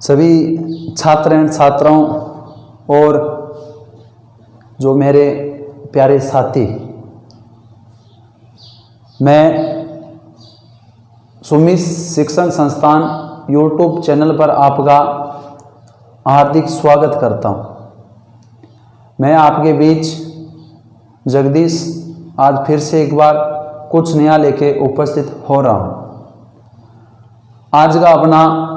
सभी छात्र एवं छात्राओं और जो मेरे प्यारे साथी, मैं सुमित शिक्षण संस्थान यूट्यूब चैनल पर आपका हार्दिक स्वागत करता हूं। मैं आपके बीच जगदीश आज फिर से एक बार कुछ नया लेके उपस्थित हो रहा हूं। आज का अपना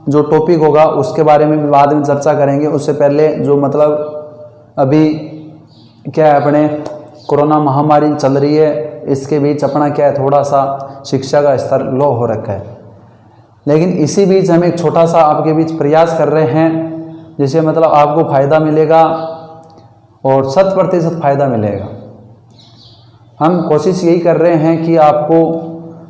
जो टॉपिक होगा उसके बारे में भी बाद में चर्चा करेंगे। उससे पहले जो मतलब अभी क्या है, अपने कोरोना महामारी चल रही है, इसके बीच अपना क्या है, थोड़ा सा शिक्षा का स्तर लो हो रखा है। लेकिन इसी बीच हम एक छोटा सा आपके बीच प्रयास कर रहे हैं जिससे मतलब आपको फायदा मिलेगा और 100% फायदा मिलेगा। हम कोशिश यही कर रहे हैं कि आपको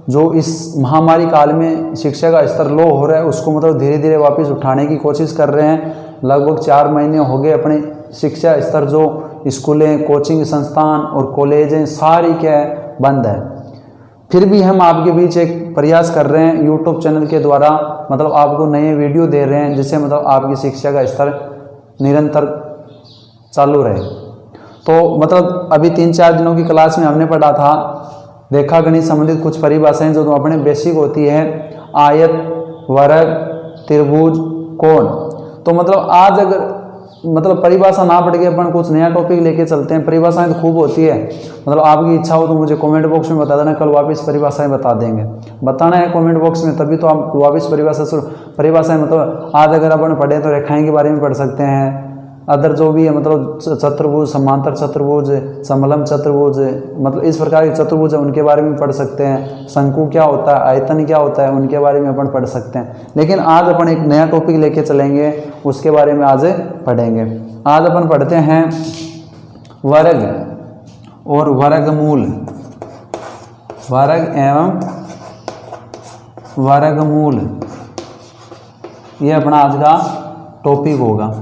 जो इस महामारी काल में शिक्षा का स्तर लो हो रहा है उसको मतलब धीरे धीरे वापस उठाने की कोशिश कर रहे हैं। लगभग 4 महीने हो गए अपने शिक्षा स्तर जो स्कूलें, कोचिंग संस्थान और कॉलेजें सारी क्या है, बंद है। फिर भी हम आपके बीच एक प्रयास कर रहे हैं यूट्यूब चैनल के द्वारा, मतलब आपको नए वीडियो दे रहे हैं जिससे मतलब आपकी शिक्षा का स्तर निरंतर चालू रहे। तो मतलब अभी 3-4 दिनों की क्लास में हमने पढ़ा था रेखा गणित संबंधित कुछ परिभाषाएं जो अपने बेसिक होती है, आयत, वर्ग, त्रिभुज, कोण। तो मतलब आज अगर मतलब परिभाषा ना पढ़ के अपन कुछ नया टॉपिक लेके चलते हैं। परिभाषाएं तो खूब होती है, मतलब आपकी इच्छा हो तो मुझे कमेंट बॉक्स में बता देना, कल वापस परिभाषाएं बता देंगे। बताना है कमेंट बॉक्स में, तभी तो आप वापस परिभाषाएं मतलब आज अगर अपन पढ़े तो रेखाएं के बारे में पढ़ सकते हैं, अदर जो भी है मतलब चतुर्भुज, समांतर चतुर्भुज, समलंब चतुर्भुज, मतलब इस प्रकार के चतुर्भुज है उनके बारे में पढ़ सकते हैं। शंकु क्या होता है, आयतन क्या होता है, उनके बारे में अपन पढ़ सकते हैं। लेकिन आज अपन एक नया टॉपिक लेके चलेंगे, उसके बारे में आज पढ़ेंगे। आज अपन पढ़ते हैं वर्ग और वर्गमूल। वर्ग एवं वर्गमूल ये अपना आज का टॉपिक होगा।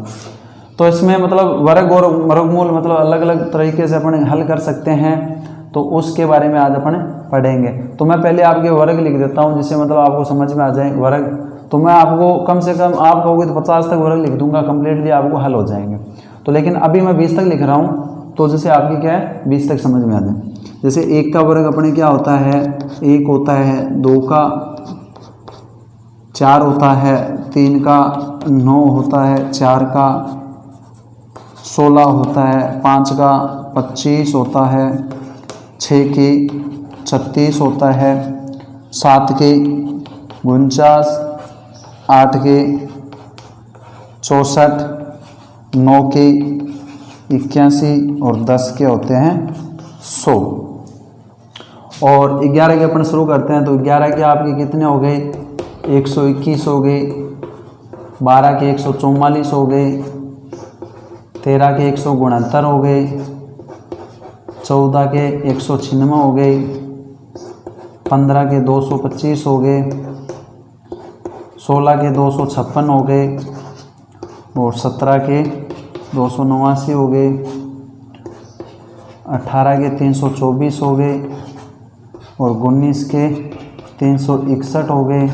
तो इसमें मतलब वर्ग और वर्गमूल मतलब अलग अलग तरीके से अपन हल कर सकते हैं, तो उसके बारे में आज अपन पढ़ेंगे। तो मैं पहले आपके वर्ग लिख देता हूं जिससे मतलब आपको समझ में आ जाए वर्ग। तो मैं आपको कम से कम आप कहोगे तो 50 तक वर्ग लिख दूंगा, कंप्लीटली आपको हल हो जाएंगे। तो लेकिन अभी मैं 20 तक लिख रहा हूँ तो जैसे आपकी क्या है 20 तक समझ में आ जाए। जैसे 1 का वर्ग अपने क्या होता है, 1 होता है, 2 का 4 होता है, 3 का 9 होता है, 4 का 16 होता है, 5 का 25 होता है, 6 के 36 होता है, 7 के 49, 8 के 64, 9 के 81 और 10 के होते हैं 100। और 11 के अपन शुरू करते हैं। तो 11 के आपके कितने हो गए, 121 हो गए, 12 के 144 हो गए, 13 के 169 हो गए, 14 के 196 हो गए, 15 के 225 हो गए, 16 के 256 हो गए और 17 के 289 हो गए, 18 के 324 हो गए और 19 के 361 हो गए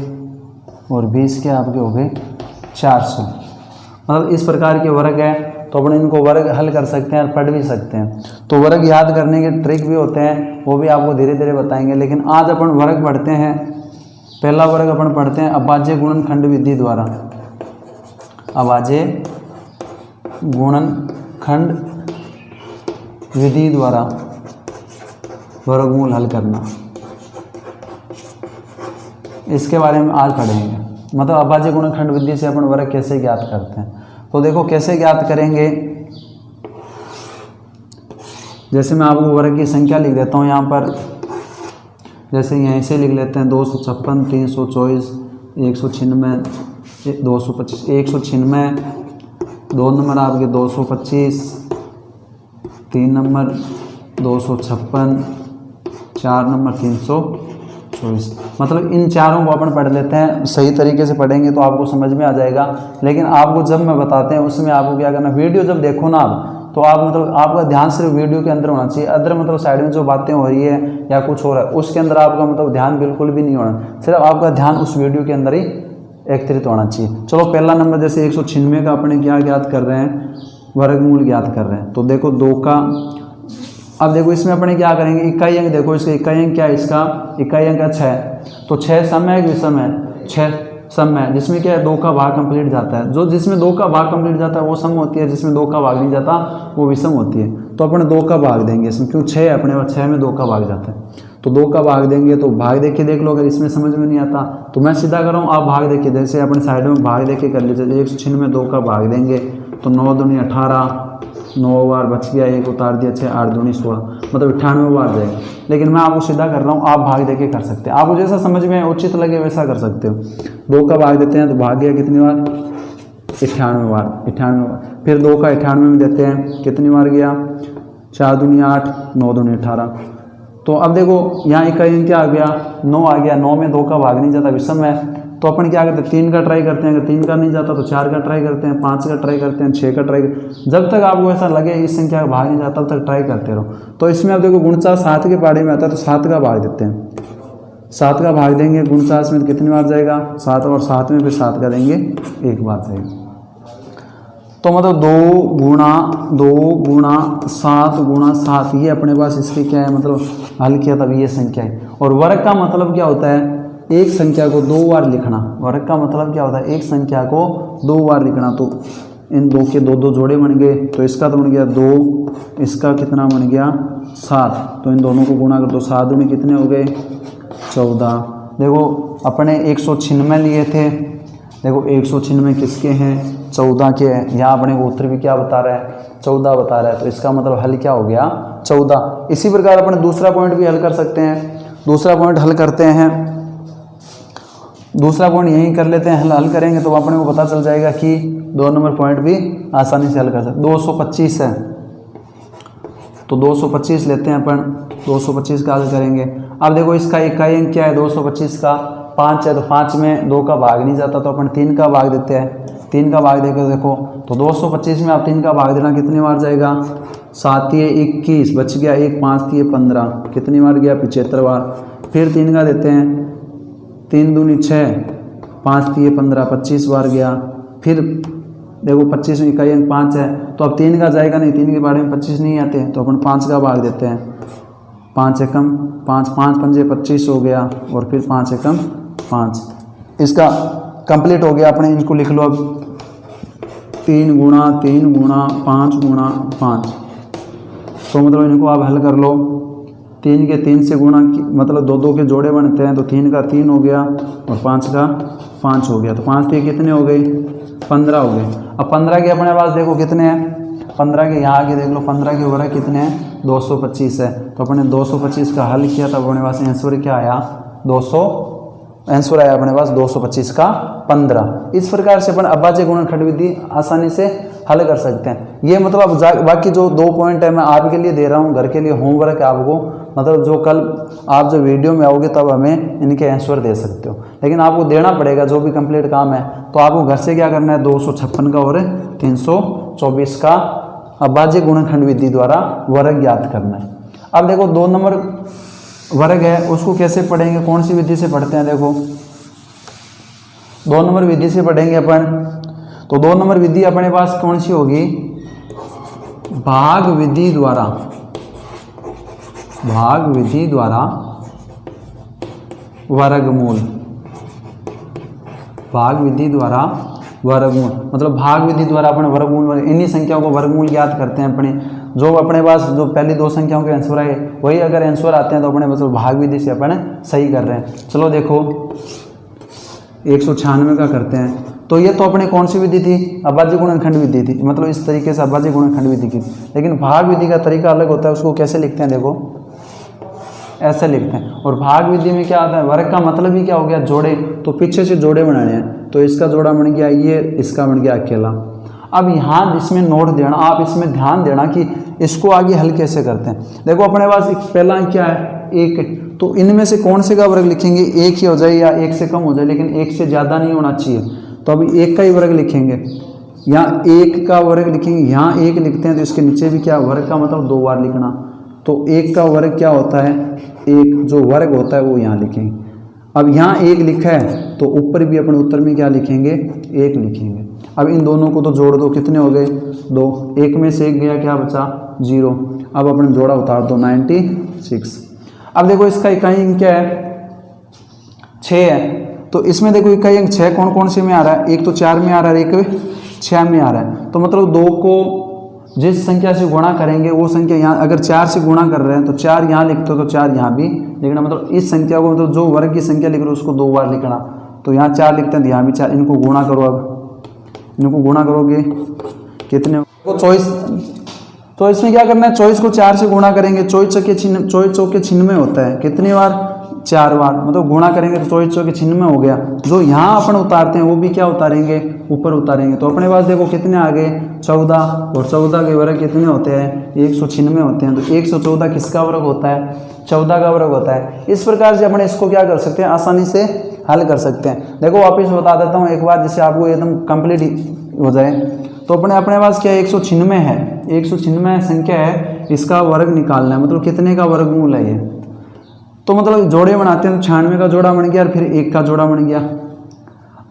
और 20 के आपके हो गए 400। मतलब इस प्रकार के वर्ग है, तो अपन इनको वर्ग हल कर सकते हैं और पढ़ भी सकते हैं। तो वर्ग याद करने के ट्रिक भी होते हैं, वो भी आपको धीरे धीरे बताएंगे। लेकिन आज अपन वर्ग पढ़ते हैं। पहला वर्ग अपन पढ़ते हैं अभाज्य गुणनखंड विधि द्वारा। अभाज्य गुणनखंड विधि द्वारा वर्गमूल हल करना, इसके बारे में आज पढ़ेंगे। मतलब अभाज्य गुणनखंड विधि से अपन वर्ग कैसे ज्ञात करते हैं। तो देखो कैसे ज्ञात करेंगे। जैसे मैं आपको वर्ग की संख्या लिख देता हूँ यहाँ पर, जैसे यहीं से लिख लेते हैं 256, 324, 196, 225, 196, 2 नंबर आपके 225, 3 नंबर 256, 4 नंबर 324। मतलब इन चारों को अपन पढ़ लेते हैं। सही तरीके से पढ़ेंगे तो आपको समझ में आ जाएगा। लेकिन आपको जब मैं बताते हैं उसमें आपको क्या करना, वीडियो जब देखो ना आप, तो आप मतलब आपका ध्यान सिर्फ वीडियो के अंदर होना चाहिए। अदर मतलब साइड में जो बातें हो रही है या कुछ हो रहा है उसके अंदर आपका मतलब ध्यान बिल्कुल भी नहीं होना, सिर्फ आपका ध्यान उस वीडियो के अंदर ही एकत्रित होना चाहिए। चलो पहला नंबर जैसे 196 का अपने क्या ज्ञात कर रहे हैं, वर्गमूल ज्ञात कर रहे हैं। तो देखो 2 का, अब देखो इसमें अपने क्या करेंगे, इकाई अंक देखो, इसका इकाई अंक क्या है, इसका इकाई अंक 6, तो 6 सम है कि विषम है, 6 सम है, जिसमें क्या है 2 का भाग कंप्लीट जाता है। जो जिसमें 2 का भाग कंप्लीट जाता है वो सम होती है, जिसमें 2 का भाग नहीं जाता वो विषम होती है। तो अपने 2 का भाग देंगे इसमें, क्यों 6 अपने 6 में 2 का भाग जाता है, तो 2 का भाग देंगे। तो भाग देख के देख लो, अगर इसमें समझ में नहीं आता तो मैं सीधा कर रहा हूँ, आप भाग देख के, जैसे अपने साइड में भाग देख के कर लीजिए। 196 में 2 का भाग देंगे तो 9 दूनी 18, 9 बार बच गया, 1 उतार दिया 6, 8 दूनी 16, मतलब 98 बार जाएगा। लेकिन मैं आपको सीधा कर रहा हूँ, आप भाग देके कर सकते हैं, आपको जैसा समझ में उचित लगे वैसा कर सकते हो। 2 का भाग देते हैं तो भाग गया कितनी बार, 98 बार, 98 बार। फिर 2 का 98 में देते हैं, कितनी बार गया, 4 दूनी 8, 9 दूनी 18। तो अब देखो यहाँ इकाई क्या आ गया, 9 आ गया, 9 में 2 का भाग नहीं जाता, विषम है। तो अपन क्या करते हैं, 3 का ट्राई करते हैं, अगर 3 का नहीं जाता तो 4 का ट्राई करते हैं, 5 का ट्राई करते हैं, 6 का ट्राई करते, जब तक आपको ऐसा लगे इस संख्या का भाग नहीं जाता तब तक ट्राई करते रहो। तो इसमें अब देखो 49 7 के पाड़े में आता है, तो 7 का भाग देते हैं, 7 का भाग देंगे 49 में, तो कितनी बार जाएगा 7, और 7 में फिर 7 का देंगे 1 बार जाएगा। तो मतलब 2 × 7 ये अपने पास इसके क्या है, मतलब हल किया तब ये संख्या है। और वर्ग का मतलब क्या होता है, एक संख्या को 2 बार लिखना। वर्ग का मतलब क्या होता है, एक संख्या को 2 बार लिखना। तो इन 2 के 2 जोड़े बन गए, तो इसका तो बन गया 2, इसका कितना बन गया 7, तो इन दोनों को गुणा कर दो, 7 दूनी कितने हो गए 14। देखो अपने 196 लिए थे, देखो 196 किसके हैं, 14 के हैं। यहाँ अपने को उत्तर भी क्या बता रहा है, 14 बता रहा है, तो इसका मतलब हल क्या हो गया 14। इसी प्रकार अपने दूसरा पॉइंट भी हल कर सकते हैं। दूसरा पॉइंट हल करते हैं, दूसरा पॉइंट यहीं कर लेते हैं, हल करेंगे तो अपने को पता चल जाएगा कि 2 नंबर पॉइंट भी आसानी से हल कर सकते। 225 है, तो 225 लेते हैं अपन, 225 का हल करेंगे। अब देखो इसका इकाई अंक क्या है, 225 का 5 है, तो 5 में 2 का भाग नहीं जाता, तो अपन 3 का भाग देते हैं। 3 का भाग देकर देखो, तो 225 में आप 3 का भाग देना, कितनी बार जाएगा, 7 × 21 बच गया, 1 5 × 15, कितनी बार गया 75 बार। फिर 3 का देते हैं, 3 दूनी 6, 5 × 15, 25 बार गया। फिर देखो 25 में इकाई अंक 5 है, तो अब 3 का जाएगा नहीं, 3 के बारे में 25 नहीं आते, तो अपन 5 का भाग देते हैं। 5 एकम 5, 5 पंजे 25 हो गया, और फिर 5 एकम 5, इसका कंप्लीट हो गया। अपने इनको लिख लो अब, 3 × 3 × 5 × 5, तो मतलब इनको आप हल कर लो। 3 के 3 से गुणा, मतलब 2 के जोड़े बनते हैं, तो 3 का 3 हो गया और 5 का 5 हो गया, तो 5 के कितने हो गए 15 हो गए। अब 15 के अपने पास देखो कितने हैं, 15 के यहाँ आगे देख लो, 15 के वर्ग कितने हैं 225 है, तो अपने 225 का हल किया, तब अपने पास आंसर क्या आया, आंसर आया अपने पास 225 का 15। इस प्रकार से अपन अभाज्य गुणनखंड विधि आसानी से हल कर सकते हैं। ये मतलब बाकी जो 2 पॉइंट है मैं आपके लिए दे रहा हूँ, घर के लिए होमवर्क है आपको, मतलब जो कल आप जो वीडियो में आओगे तब हमें इनके आंसर दे सकते हो, लेकिन आपको देना पड़ेगा जो भी कंप्लीट काम है। तो आपको घर से क्या करना है, 256 का और 324 का अभाज्य गुणनखंड विधि द्वारा वर्ग ज्ञात करना है। अब देखो 2 नंबर वर्ग है, उसको कैसे पढ़ेंगे, कौन सी विधि से पढ़ते हैं, देखो 2 नंबर विधि से पढ़ेंगे अपन। तो 2 नंबर विधि अपने पास कौन सी होगी, भाग विधि द्वारा, भाग विधि द्वारा वर्गमूल, भाग विधि द्वारा वर्गमूल, मतलब भाग विधि द्वारा अपने वर्गमूल, इन्हीं संख्याओं को वर्गमूल ज्ञात करते हैं अपने। जो अपने पास जो पहली 2 संख्याओं के आंसर आए वही अगर आंसर आते हैं तो अपने मतलब भाग विधि से अपन सही कर रहे हैं। चलो देखो 196 का करते हैं, तो ये तो अपने कौन सी विधि थी, अभाज्य गुणनखंड विधि थी, मतलब इस तरीके से अभाज्य गुणनखंड विधि की। लेकिन भाग विधि का तरीका अलग होता है, उसको कैसे लिखते हैं, देखो ऐसे लिखते हैं। और भाग विधि में क्या आता है, वर्ग का मतलब ही क्या हो गया, जोड़े, तो पीछे से जोड़े बनाने हैं, तो इसका जोड़ा बन गया ये, इसका बन गया अकेला। अब यहाँ इसमें नोट देना, आप इसमें ध्यान देना कि इसको आगे हल कैसे करते हैं। देखो अपने पास पहला क्या है 1, तो इनमें से कौन से का वर्ग लिखेंगे, 1 ही हो जाए या 1 से कम हो जाए, लेकिन 1 से ज़्यादा नहीं होना चाहिए। तो अभी 1 का ही वर्ग लिखेंगे, यहाँ 1 का वर्ग लिखेंगे, यहाँ 1 लिखते हैं तो इसके नीचे भी क्या, वर्ग का मतलब 2 बार लिखना। तो 1 का वर्ग क्या होता है, 1 जो वर्ग होता है वो यहाँ लिखेंगे। अब यहाँ 1 लिखा है तो ऊपर भी अपन उत्तर में क्या लिखेंगे, 1 लिखेंगे। अब इन दोनों को तो जोड़ दो, कितने हो गए 2, 1 में से 1 गया, क्या बचा 0। अब अपन जोड़ा उतार दो 96। अब देखो इसका इकाई अंक क्या है 6 है, तो इसमें देखो इकाई अंक 6 कौन कौन से में आ रहा है, एक तो 4 में आ रहा है, एक 6 में आ रहा है। तो मतलब 2 को जिस संख्या से गुणा करेंगे वो संख्या यहाँ, अगर 4 से गुणा कर रहे हैं तो 4 यहाँ लिखते हो तो 4 यहाँ भी लिखना, मतलब इस संख्या को, मतलब जो वर्ग की संख्या लिख रहे हो उसको 2 बार लिखना। तो यहाँ 4 लिखते हैं तो यहाँ भी 4, इनको गुणा करो। अब इनको गुणा करोगे कितने, तो इसमें क्या करना है, 24 को 4 से गुणा करेंगे, 24 चौके 96 होता है, कितनी बार 4 बार, मतलब गुणा करेंगे तो 24 चौके 96 हो गया। जो यहाँ अपन उतारते हैं वो भी क्या उतारेंगे, ऊपर उतारेंगे। तो अपने पास देखो कितने आ गए 14, और 14 के वर्ग कितने होते हैं 196 होते हैं। तो 114 किसका वर्ग होता है, 14 का वर्ग होता है। इस प्रकार से अपन इसको क्या कर सकते हैं, आसानी से हल कर सकते हैं। देखो वापिस बता देता हूँ एक बार, जिससे आपको एकदम कंप्लीट हो जाए। तो अपने पास क्या 196 है, 196 संख्या है, इसका वर्ग निकालना है, मतलब कितने का वर्गमूल है ये। तो मतलब जोड़े बनाते हैं तो 96 का जोड़ा बन गया और फिर 1 का जोड़ा बन गया।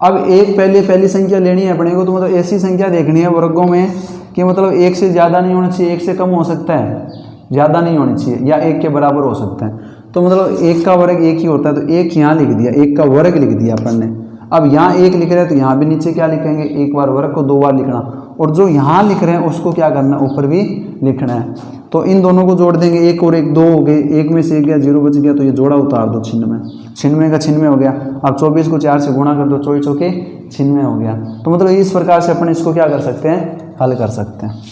अब एक पहली संख्या लेनी है अपने को, तो मतलब ऐसी संख्या देखनी है वर्गों में कि मतलब 1 से ज़्यादा नहीं होना चाहिए, 1 से कम हो सकता है, ज़्यादा नहीं होनी चाहिए, या 1 के बराबर हो सकता है। तो मतलब 1 का वर्ग 1 ही होता है, तो 1 यहाँ लिख दिया, 1 का वर्ग लिख दिया अपन ने। अब यहाँ 1 लिख रहे हैं तो यहाँ भी नीचे क्या लिखेंगे, 1 बार वर्ग को 2 बार लिखना, और जो यहाँ लिख रहे हैं उसको क्या करना है, ऊपर भी लिखना है। तो इन दोनों को जोड़ देंगे, 1 और 1 2 हो गए, 1 में से 1 गया 0 बच गया, तो ये जोड़ा उतार दो 96 का 96 हो गया। अब 24 को 4 से गुणा कर दो, 24 चौके 96 हो गया। तो मतलब इस प्रकार से अपन इसको क्या कर सकते हैं, हल कर सकते हैं।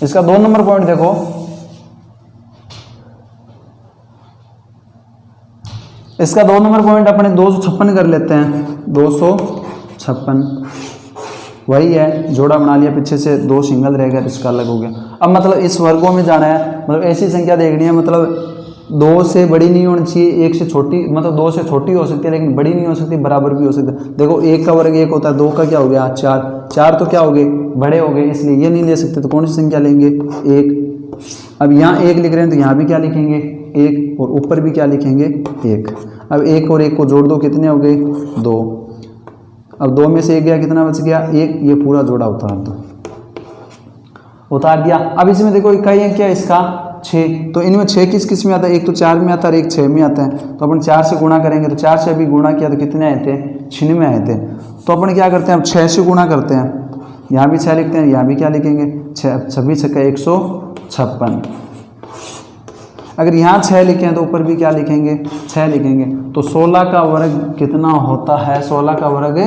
इसका 2 नंबर पॉइंट देखो, इसका 2 नंबर पॉइंट अपने 256 कर लेते हैं, 256 वही है, जोड़ा बना लिया, पीछे से 2 सिंगल रह गया तो इसका अलग हो गया। अब मतलब इस वर्गों में जाना है, मतलब ऐसी संख्या देखनी है, मतलब 2 से बड़ी नहीं होनी चाहिए, 1 से छोटी, मतलब 2 से छोटी हो सकती है लेकिन बड़ी नहीं हो सकती, बराबर भी हो सकती है। देखो 1 का वर्ग 1 होता है, 2 का क्या हो गया 4, 4 तो क्या हो गए बड़े हो गए, इसलिए ये नहीं ले सकते, तो कौन सी संख्या लेंगे 1। अब यहाँ 1 लिख रहे हैं तो यहाँ भी क्या लिखेंगे 1, और ऊपर भी क्या लिखेंगे 1। अब 1 और 1 को जोड़ दो, कितने हो गए 2। अब 2 में से 1 गया, कितना बच गया 1, ये पूरा जोड़ा उतार दो, उतार दिया। अब इसमें देखो इकाई अंक क्या है इसका 6, तो इनमें 6 किस किस में आता है, एक तो 4 में आता है और एक 6 में आता है। तो अपन 4 से गुणा करेंगे, तो 4 से अभी गुणा किया तो कितने आए थे 96 आए थे। तो अपन क्या करते हैं, अब 6 से गुणा करते हैं, यहाँ भी 6 लिखते हैं, यहाँ भी क्या लिखेंगे 6, 26 6 156। अगर यहाँ 6 लिखे हैं तो ऊपर भी क्या लिखेंगे 6 लिखेंगे। तो 16 का वर्ग कितना होता है, 16 का वर्ग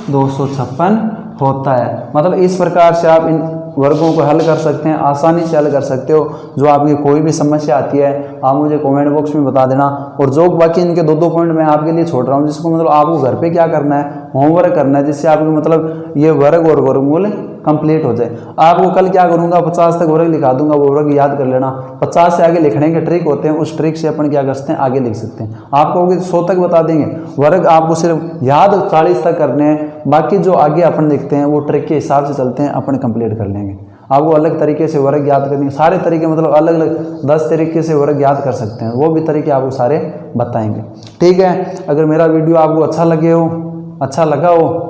256 होता है। मतलब इस प्रकार से आप इन वर्गों को हल कर सकते हैं, आसानी से हल कर सकते हो। जो आपकी कोई भी समस्या आती है आप मुझे कमेंट बॉक्स में बता देना। और जो बाकी इनके 2 पॉइंट मैं आपके लिए छोड़ रहा हूँ, जिसको मतलब आपको घर पे क्या करना है, होमवर्क करना है, जिससे आपको मतलब ये वर्ग और वर्गमूल कंप्लीट हो जाए। आपको कल क्या करूँगा 50 तक वर्ग लिखा दूंगा, वो वर्ग याद कर लेना। 50 से आगे लिखने के ट्रिक होते हैं, उस ट्रिक से अपन क्या कर सकते हैं आगे लिख सकते हैं। आप कहोगे 100 तक बता देंगे, वर्ग आपको सिर्फ याद 40 तक करने हैं, बाकी जो आगे अपन देखते हैं वो ट्रिक के हिसाब से चलते हैं, अपन कंप्लीट कर लेंगे। आपको अलग तरीके से वर्ग याद करने, सारे तरीके मतलब अलग अलग 10 तरीके से वर्ग याद कर सकते हैं, वो भी तरीके आपको सारे बताएंगे। ठीक है, अगर मेरा वीडियो आपको अच्छा लगा हो,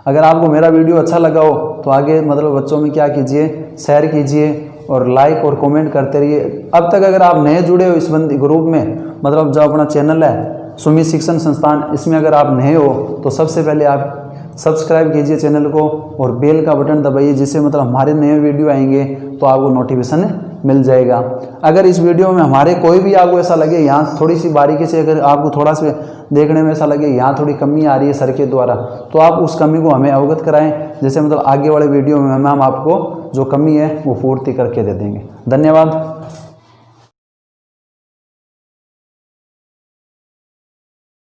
अगर आपको मेरा वीडियो अच्छा लगा हो तो आगे मतलब बच्चों में क्या कीजिए, शेयर कीजिए और लाइक और कमेंट करते रहिए। अब तक अगर आप नए जुड़े हो इस ग्रुप में, मतलब जो अपना चैनल है सुमित शिक्षण संस्थान, इसमें अगर आप नए हो तो सबसे पहले आप सब्सक्राइब कीजिए चैनल को और बेल का बटन दबाइए, जिससे मतलब हमारे नए वीडियो आएंगे तो आपको नोटिफिकेशन मिल जाएगा। अगर इस वीडियो में हमारे कोई भी आपको ऐसा लगे यहाँ थोड़ी सी बारीकी से, अगर आपको थोड़ा सा देखने में ऐसा लगे यहाँ थोड़ी कमी आ रही है सर के द्वारा, तो आप उस कमी को हमें अवगत कराएं, जैसे मतलब आगे वाले वीडियो में हम आपको जो कमी है वो पूर्ति करके दे देंगे। धन्यवाद।